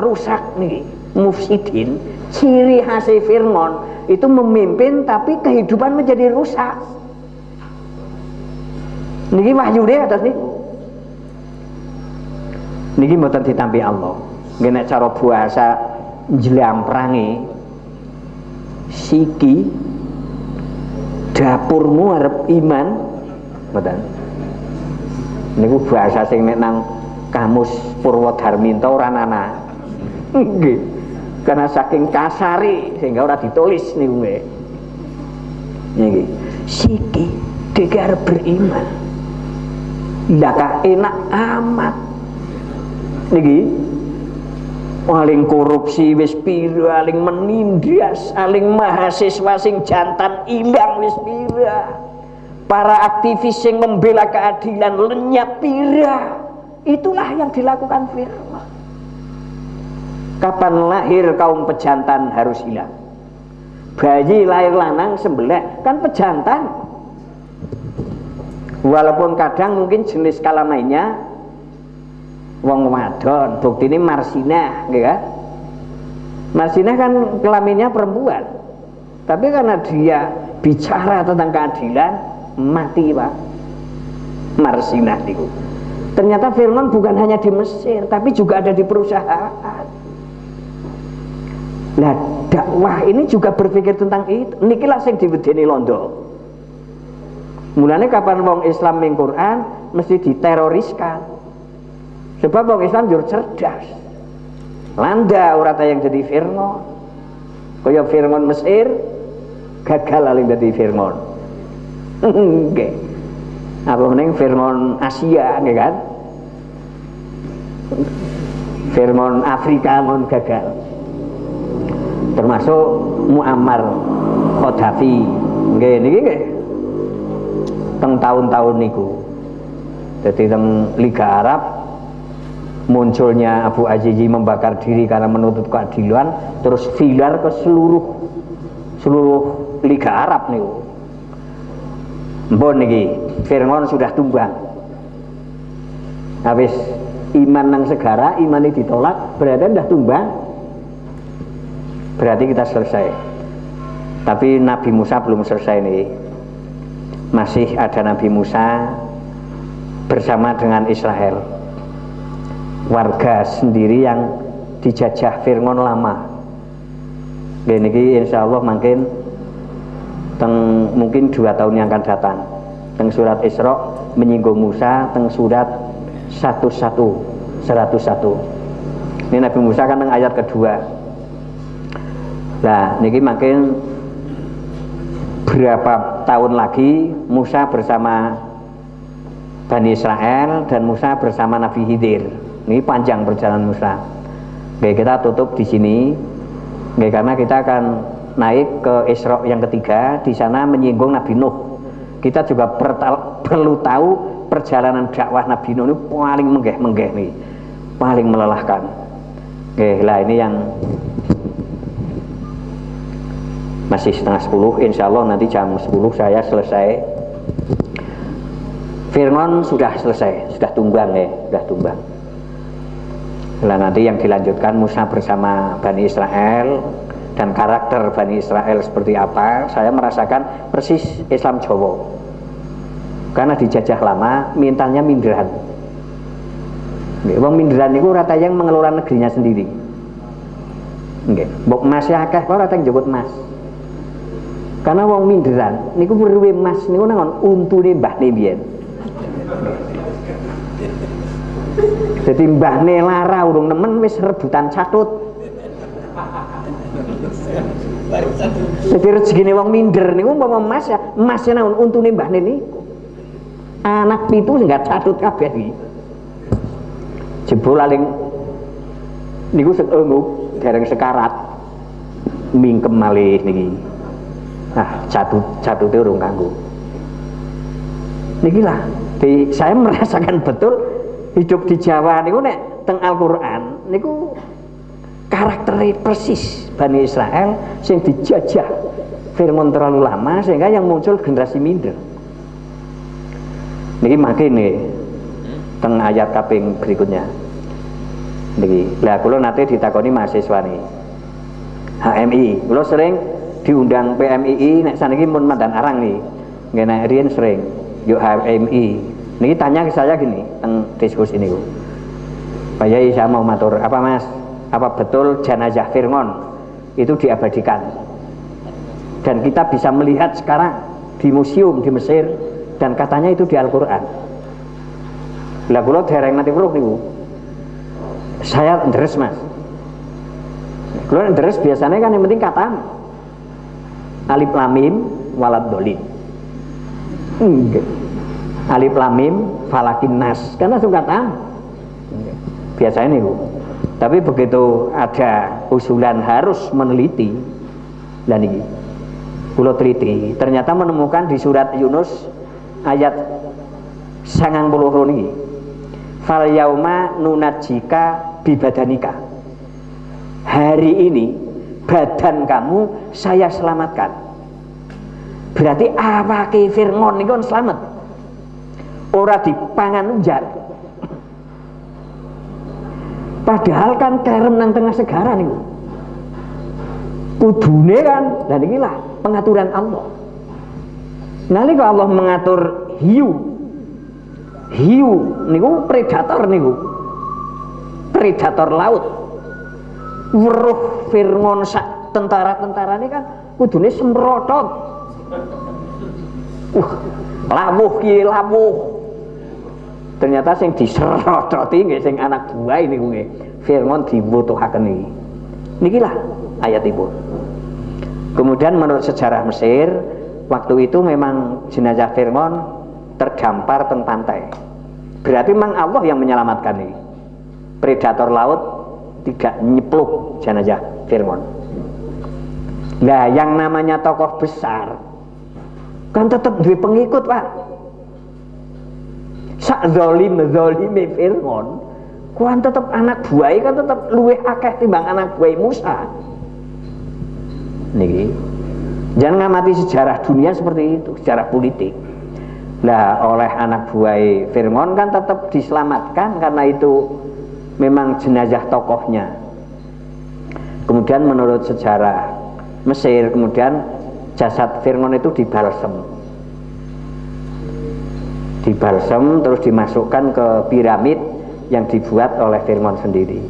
rusak nih. Mufsidin, ciri khas Fir'aun itu memimpin tapi kehidupan menjadi rusak. Niki wahyu deh atas niku. Niki mboten ditampi Allah. Nggih nek cara bahasa njlamprange siki dapurmu arep iman mboten. Niku bahasa sing nek nang kamus Purwodarminto ora ana. Nggih. Karena saking kasari sehingga ora ditulis niku nggih. Niki siki dhewe arep beriman. Ndaka enak amat. Niki paling korupsi wis pira, paling menindas, paling mahasiswa sing jantan ilang wis pira, para aktivis yang membela keadilan lenyap pira. Itulah yang dilakukan Fir'aun. Kapan lahir kaum pejantan harus hilang. Bayi lahir lanang sembelih kan pejantan. Walaupun kadang mungkin jenis kelaminnya wong wadon, bukti ini Marsinah, kan? Marsinah kan kelaminnya perempuan, tapi karena dia bicara tentang keadilan mati pak. Marsinah itu. Ternyata Fir'aun bukan hanya di Mesir, tapi juga ada di perusahaan. Nah dakwah ini juga berpikir tentang itu. Nikilah sing diwedeni londo. Mulanya kapan wong Islam ning Quran mesti diteroriskan. Sebab wong Islam jur cerdas. Landa ora ta yang jadi Fir'aun. Kaya Fir'aun Mesir gagal aling dadi Fir'aun. Nggih. Apa meneng Fir'aun Asia nggih kan? Fir'aun Afrika mon gagal. Termasuk Muammar Qaddafi nggih niki nggih teng tahun-tahun niku. Jadi teng Liga Arab munculnya Abu Azizi membakar diri karena menuntut keadilan, terus viral ke seluruh Liga Arab niku. Mbon niki Fir'aun sudah tumbang. Habis iman nang segara, iman ini ditolak, berarti sudah tumbang. Berarti kita selesai. Tapi Nabi Musa belum selesai nih. Masih ada Nabi Musa bersama dengan Israel, warga sendiri yang dijajah Fir'aun lama. Ini insya Allah mungkin 2 tahun yang akan datang. Teng surat Isra menyinggung Musa, teng surat 101. Ini Nabi Musa kan teng ayat kedua. Nah, niki makin berapa tahun lagi Musa bersama Bani Israel dan Musa bersama Nabi Khidir. Ini panjang perjalanan Musa. Oke, kita tutup di sini. Oke, karena kita akan naik ke Isra yang ketiga. Di sana menyinggung Nabi Nuh. Kita juga perlu tahu perjalanan dakwah Nabi Nuh ini paling menggeh nih, paling melelahkan. Oke, lah ini yang masih setengah 10, insya Allah nanti jam 10 saya selesai. Fir'aun sudah selesai, sudah tumbang ya, sudah tumbang. Nah nanti yang dilanjutkan Musa bersama Bani Israel, dan karakter Bani Israel seperti apa. Saya merasakan persis Islam Jawa, karena dijajah lama, mintanya minderan. Wong minderan itu rata yang mengelola negerinya sendiri. Mbok mas ya akeh kok rata yang jemput mas. Karena wong minderan niku merwe mas niku nangon untune mbahne biyen. Jadi mbahne lara urung nemen wis rebutan catut. Jadi rezekine wong minder niku umpama mas ya, masnya nangon untune mbahne niku. Anak pitu enggak catut kabeh iki. Jebul aling niku dereng sekarat. mingkem malih niki. Nah, catute urung kanggo. Niki lah, saya merasakan betul hidup di Jawa niku nek teng Al-Qur'an niku karakternya persis Bani Israel sing dijajah Fir'aun terlalu lama sehingga yang muncul generasi minder. Niki makin nih teng ayat kaping berikutnya. Niki, lah kula nate ditakoni mahasiswa nih HMI, kula sering diundang PMII, nek saniki mun mandan arang nih, nggih nek riyen sering, yuk HMI. Niki tanya ke saya gini, teng diskusi ini, Pak Yai saya mau matur, apa Mas, apa betul jenazah Fir'aun itu diabadikan? Dan kita bisa melihat sekarang di museum di Mesir dan katanya itu di Al-Quran. Lah kula dereng nanti weruh niku. Saya deres Mas. Kula deres biasanya kan yang penting katam. Alif lam mim walad dolin. Alif lam mim falakin nas. Karena suka katam. Biasanya niku. Tapi begitu ada usulan harus meneliti, dan ini kula teliti, ternyata menemukan di surat Yunus ayat 90 niki. Fal yauma nunajjika bibadanika. Hari ini badan kamu saya selamatkan. Berarti awake Fir'aun niku selamat. Ora dipangan unjar. Padahal kan kerem nang tengah segara niku. Kudune kan, dan inilah pengaturan Allah. Nalika Allah mengatur hiu niku predator niku. Predator laut. Weruh Fir'aun sak tentara-tentara ini kan kudune semrotot. Lawuh ki lawuh. Ternyata sing diserototi nggih sing anak buah ini nggih Fir'aun dibutuhaken niki. Nikilah ayatipun. Kemudian menurut sejarah Mesir, waktu itu memang jenazah Fir'aun terdampar teng pantai. Berarti memang Allah yang menyelamatkan ini. Predator laut tidak nyepluk jenazah Fir'aun. Nah, yang namanya tokoh besar kan tetap duwe pengikut, Pak. Sak zalime Fir'aun kuan tetap anak buah kan tetap luwih akeh timbang anak buah Musa. Niki jangan ngamati sejarah dunia seperti itu, sejarah politik. Nah, oleh anak buah Fir'aun kan tetap diselamatkan karena itu memang jenazah tokohnya. Kemudian menurut sejarah Mesir, kemudian jasad Fir'aun itu dibalsem terus dimasukkan ke piramid yang dibuat oleh Fir'aun sendiri.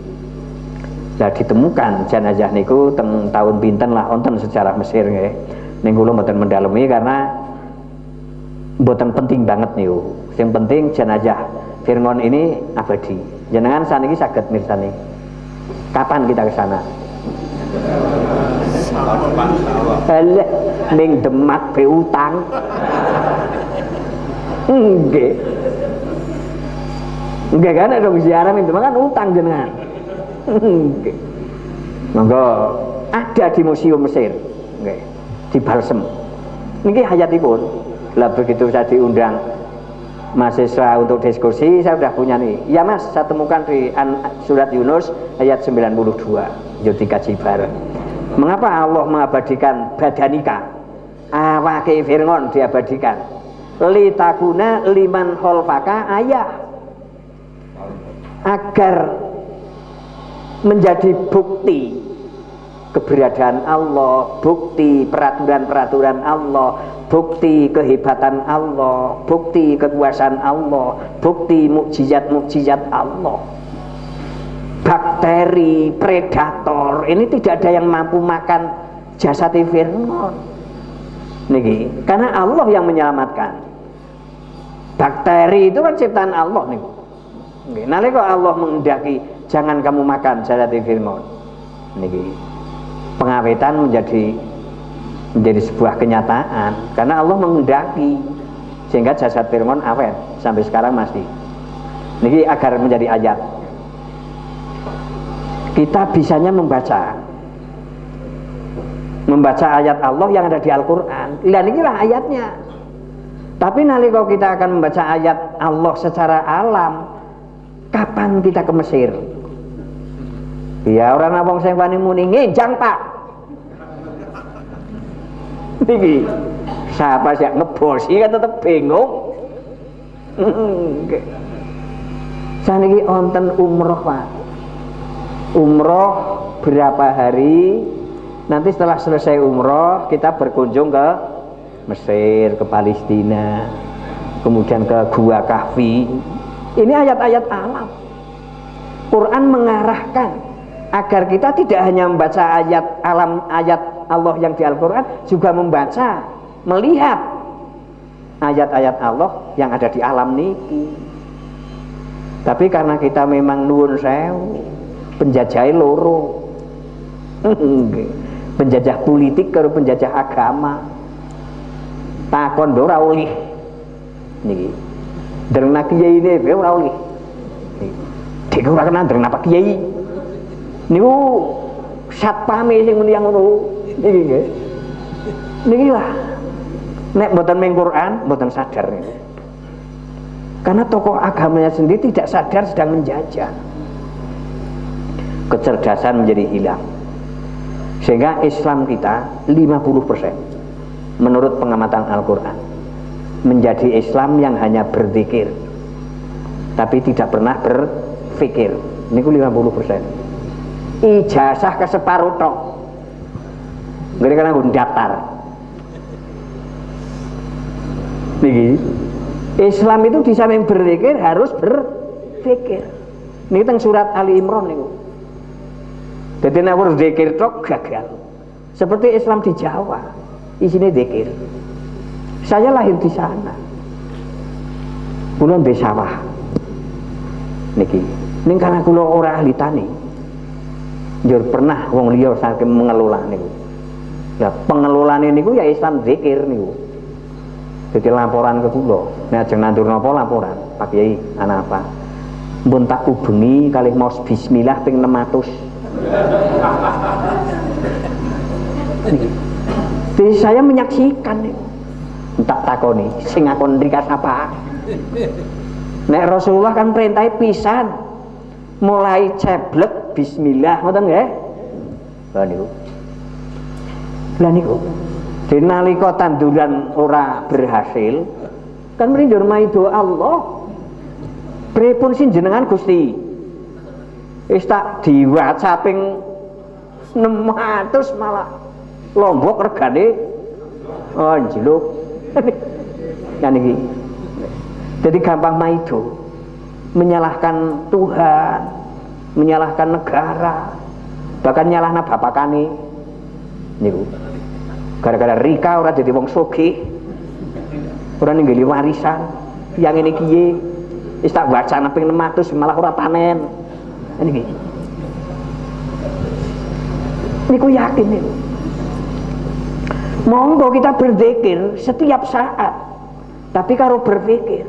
Nah, ditemukan jenazah niku tahun pinten lah wonten sejarah Mesir nggih. Ning kula mboten mendalemi karena mboten penting banget niku. Yang penting jenazah Fir'aun ini abadi. Jenengan saniki saged mirsani. Kapan kita ke sana? Tahun depan insyaallah. Ning Demak be utang. Nggih. Nggih kan nek ziarah ning Demak kan utang jenengan. Nggih. Monggo ada di Museum Mesir. Nggih. Di balsem. Niki hayatipun. Lah begitu saya diundang mahasiswa untuk diskusi, saya sudah punya nih. Ya Mas, saya temukan di surat Yunus ayat 92. Yo dikaji bareng. Mengapa Allah mengabadikan badanika? Awake Fir'aun diabadikan. Litakuna liman khalfaka ayah. Agar menjadi bukti keberadaan Allah, bukti peraturan-peraturan Allah, bukti kehebatan Allah, bukti kekuasaan Allah, bukti mukjizat-mukjizat Allah. Bakteri, predator, ini tidak ada yang mampu makan jasad Fir'aun. Niki, karena Allah yang menyelamatkan. Bakteri itu kan ciptaan Allah nih. Nalika Allah menghendaki jangan kamu makan jasad Fir'aun. Niki, pengawetan menjadi sebuah kenyataan karena Allah menghendaki sehingga jasad Fir'aun awet sampai sekarang masih. Niki agar menjadi ayat. Kita bisanya membaca membaca ayat Allah yang ada di Al-Qur'an. Lah inilah ayatnya. Tapi nalika kita akan membaca ayat Allah secara alam, kapan kita ke Mesir? Ya orang wong sing wani muni ngenjang Pak. Niki siapa sih ngebosi kan tetep bingung. Saniki wonten umroh Pak. Umroh berapa hari? Nanti setelah selesai umroh kita berkunjung ke Mesir, ke Palestina, kemudian ke Gua Kahfi. Ini ayat-ayat alam. Quran mengarahkan agar kita tidak hanya membaca ayat alam, ayat Allah yang di Al-Quran, juga membaca, melihat ayat-ayat Allah yang ada di alam niki. Tapi karena kita memang nuwun sewu, penjajah loro, penjajah politik karo penjajah agama, takon ora oleh niki. Dereng kiai ini ora oleh. Dek ora kenal dereng napa kiai. Niku satpame sing muni yang ngono niki nggih. Niki lah. Nek mboten ming Quran mboten sadar niku. Karena tokoh agamanya sendiri tidak sadar sedang menjajah. Kecerdasan menjadi hilang. Sehingga Islam kita 50% menurut pengamatan Al-Qur'an menjadi Islam yang hanya berzikir tapi tidak pernah berfikir. Niku 50%. Ijazah ke separuh tok. Nggih kan nggon daftar. Niki Islam itu di samping berzikir harus berfikir. Niki teng surat Ali Imran niku. Dadi nek wis zikir tok gagal. Seperti Islam di Jawa, isinya zikir. Saya lahir di sana. Kula ndek sawah. Niki. Ning karena kula ora ahli tani. Njur pernah wong liya saking mengelola niku. Ya pengelolane niku ya Islam zikir niku. Jadi laporan ke kula. Nek ajeng nandur napa laporan, Pak Kiai ana apa? Mbun tak ubengi kalih maos bismillah ping 600. Jadi saya menyaksikan niku. Tak takoni sing ngakon mriki sapa? Nek Rasulullah kan perintah pisan mulai ceblek bismillah ngoten nggih. Lah niku. Lah niku. Dene nalika tanduran ora berhasil kan mriki doa Allah. Pripun sing jenengan Gusti? Wis tak diwaca ping 600 malah Lombok regane anjluk. Nah niki. Jadi gampang maido menyalahkan Tuhan, menyalahkan negara, bahkan nyalahna bapakane niku. Gara-gara Rika ora jadi wong sugih, ora ninggili warisan, yang ini kiye, wis tak wacana ping 600 malah ora panen. Niki. Niku yakin niku. Monggo kita berzikir setiap saat, tapi karo berpikir.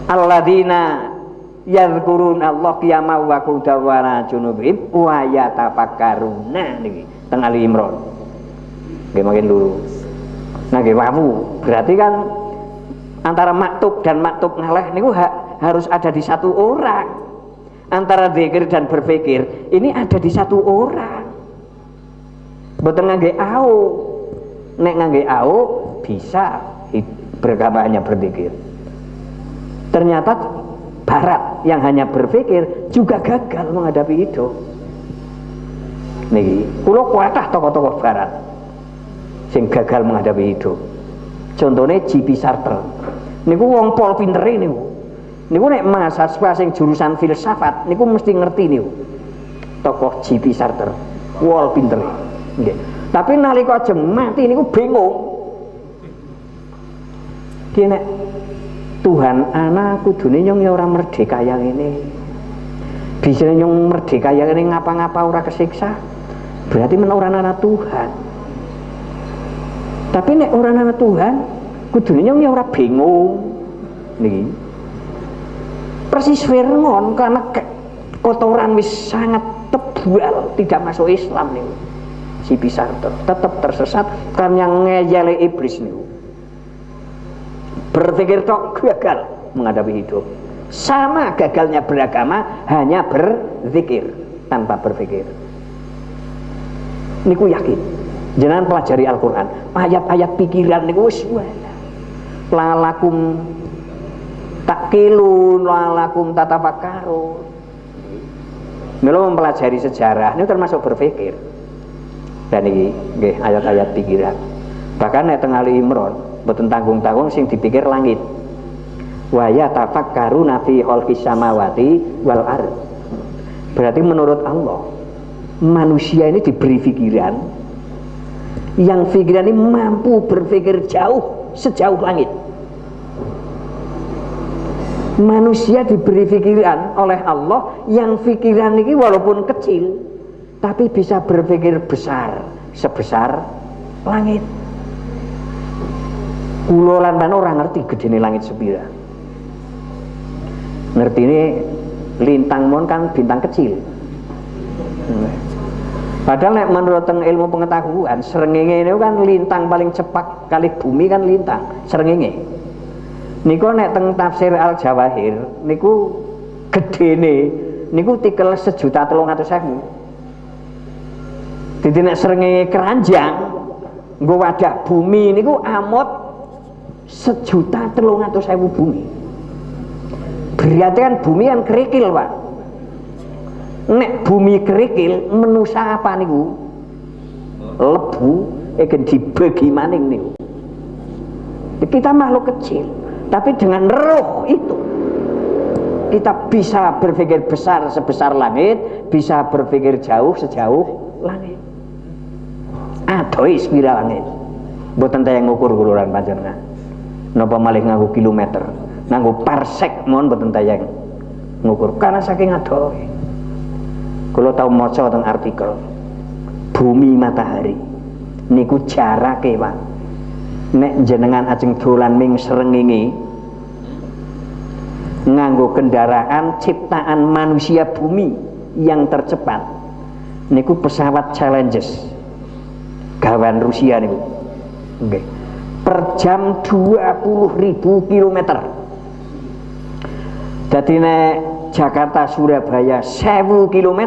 Alladzina yadhkuruna Allah qiyaman wa qu'udan wa ala junubihim wa yatafakkaruna niki teng Ali Imran. Nggih makin luru. Nah nggih wawu, berarti kan antara maktub dan maktub ngaleh niku harus ada di satu orang. Antara zikir dan berpikir ini ada di satu orang. Mboten ngangge au. Nek ngangge au bisa beragama hanya berzikir. Ternyata barat yang hanya berpikir juga gagal menghadapi itu. Niki, kula kuatah tokoh-tokoh barat sing gagal menghadapi itu. Contohnya J.P. Sartre. Niku wong pol pintere niku. Niku nek mahasiswa sing jurusan filsafat niku mesti ngerti niku. Tokoh J.P. Sartre, wol pintere. Nggih. Tapi nalika ajeng mati niku bingung. Ki nek Tuhan anak kudune nyong ya ora merdeka yang ini. Bisa nyong merdeka yang ini ngapa-ngapa ora kesiksa. Berarti men ora ana Tuhan. Tapi nek ora ana Tuhan, kudune nyong ya ora bingung. Niki. Persis Fir'aun karena kotoran wis sangat tebal tidak masuk Islam niku. si pisar tetap tersesat karena ngejele iblis niku. Berpikir tok gagal menghadapi hidup. Sama gagalnya beragama, hanya berzikir tanpa berpikir. Niku yakin. Jangan pelajari Al-Quran, ayat-ayat pikiran niku wis lalakum takilun, lalakum tatafakkarun. Mila mempelajari sejarah ini termasuk berpikir. Dan ini nggih ayat-ayat pikiran. Bahkan nek teng Ali Imran mboten tanggung-tanggung sing dipikir langit. Wa ya tafakkaruna fi khalqis samawati wal ard. Berarti menurut Allah manusia ini diberi pikiran yang pikiran ini mampu berpikir jauh sejauh langit. Manusia diberi pikiran oleh Allah yang pikiran ini walaupun kecil tapi bisa berpikir besar sebesar langit. Kulo lan orang ngerti gedene langit sepira. Ngerti ini lintang mon kan bintang kecil. Padahal nek menurut ilmu pengetahuan srengenge ini kan lintang paling cepat kali bumi kan lintang srengenge. Niku nek teng tafsir Al-Jawahir niku gedene niku tikel 1.300.000. Dadi nek srengenge keranjang nggo wadah bumi niku amot 1.300.000 bumi. Berarti kan bumi kan kerikil, Pak. Nek bumi kerikil menusa apa niku? Lebu eken dibagi maning niku. Kita makhluk kecil, tapi dengan roh itu kita bisa berpikir besar sebesar langit, bisa berpikir jauh sejauh langit. Adoh spira langit. Mboten tayang ngukur kuluran panjenengan. Napa malih nganggo kilometer, nganggo parsek mohon mboten tayang ngukur karena saking adohe. Kalau tahu maca teng artikel bumi matahari niku jarake Pak. Nek jenengan ajeng dolan ning srengenge nganggo kendaraan ciptaan manusia bumi yang tercepat niku pesawat Challenges gawan Rusia niku. Nggih. Per jam 20.000 kilometer. Dadi nek Jakarta Surabaya 1000 km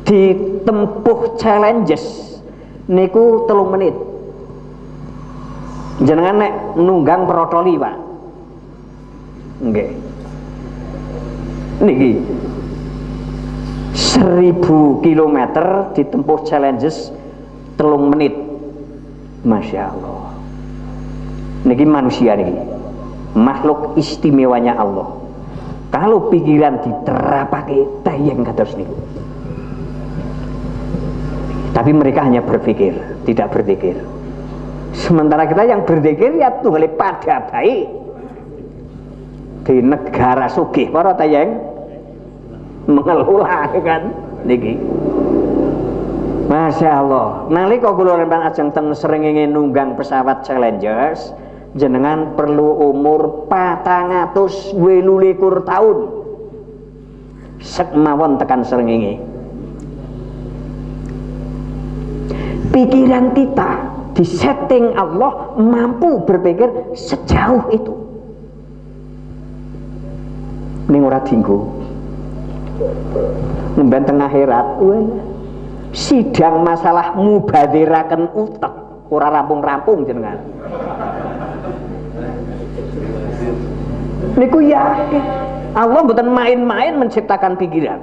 ditempuh Challenges niku 3 menit. Jenengan nek nunggang protoli Pak. Nggih. Niki 1000 km ditempuh Challenges 3 menit. Masya Allah. Niki manusia niki makhluk istimewanya Allah. Kalau pikiran diterapake tayang kados niku. Tapi mereka hanya berpikir, tidak berzikir. Sementara kita yang berzikir ya tunggale pada baik. Di negara sugih para tayang mengelola kan niki. Masya Allah. Nalika kula lempang ajeng teng srengenge nunggang pesawat Challenges, jenengan perlu umur 428 tahun sekmawon tekan srengenge. Pikiran kita disetting Allah mampu berpikir sejauh itu. Ning ora dinggo nemben teng akhirat sidang masalah mubadziraken utek ora rampung-rampung jenengan. Niku yakin Allah bukan main-main menciptakan pikiran.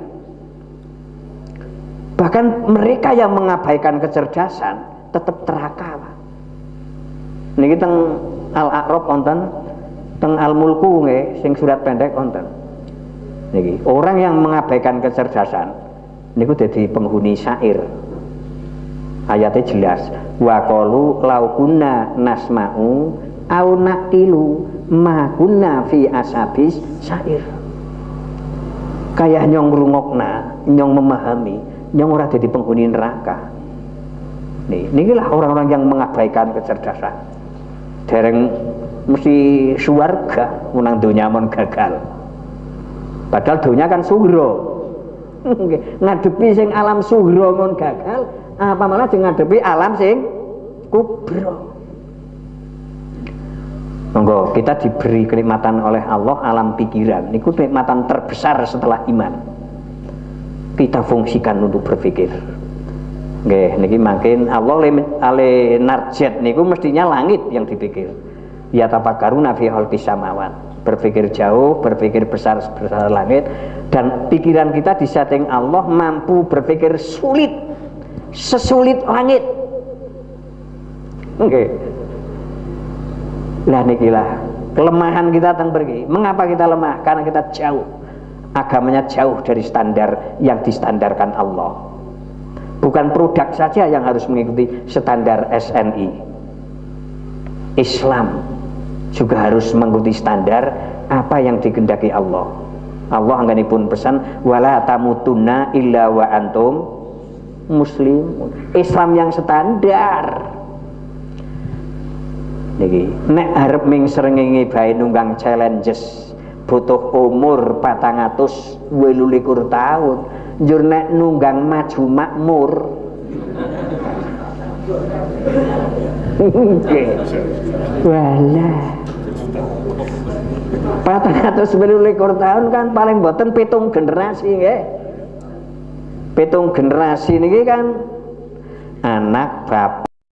Bahkan mereka yang mengabaikan kecerdasan tetap teraka. Niki teng Al-A'raf wonten, teng Al-Mulku nggih sing surat pendek wonten. Niki orang yang mengabaikan kecerdasan niku dadi penghuni syair. Ayatnya jelas, wa qalu law kunna nasma'u au naqilu ma kunna fi asabis syair. Kayak nyong rungokna, nyong memahami, nyong ora dadi penghuni neraka. Nikilah orang-orang yang mengabaikan kecerdasan. Dereng mesti swarga, menang dunya mon gagal. Padahal dunia kan sugro. ngadepi sing alam suhra mon gagal, apa malah ngadepi alam sing kubra. Monggo kita diberi kenikmatan oleh Allah alam pikiran. Niku kenikmatan terbesar setelah iman. Kita fungsikan untuk berpikir. Nggih, niki makin Allah ale narjet niku mestinya langit yang dipikir. Ya tafakkaruna fi khalqis samawat. Berpikir jauh, berpikir besar langit, dan pikiran kita disetting Allah mampu berpikir sulit, sesulit langit. Oke. Lah nikilah kelemahan kita tentang pergi. Mengapa kita lemah? Karena kita jauh, agamanya jauh dari standar yang distandarkan Allah. Bukan produk saja yang harus mengikuti standar SNI. Islam juga harus mengikuti standar apa yang dikehendaki Allah. Allah anggenipun pesan wala tamutunna illa wa antum muslim. Islam yang standar. Niki nek arep ming srengenge bae nunggang challenges butuh umur 428 tahun. Njur nek nunggang maju makmur. Walah 428 tahun kan paling boten 7 generasi nggih. 7 generasi niki kan anak, bapak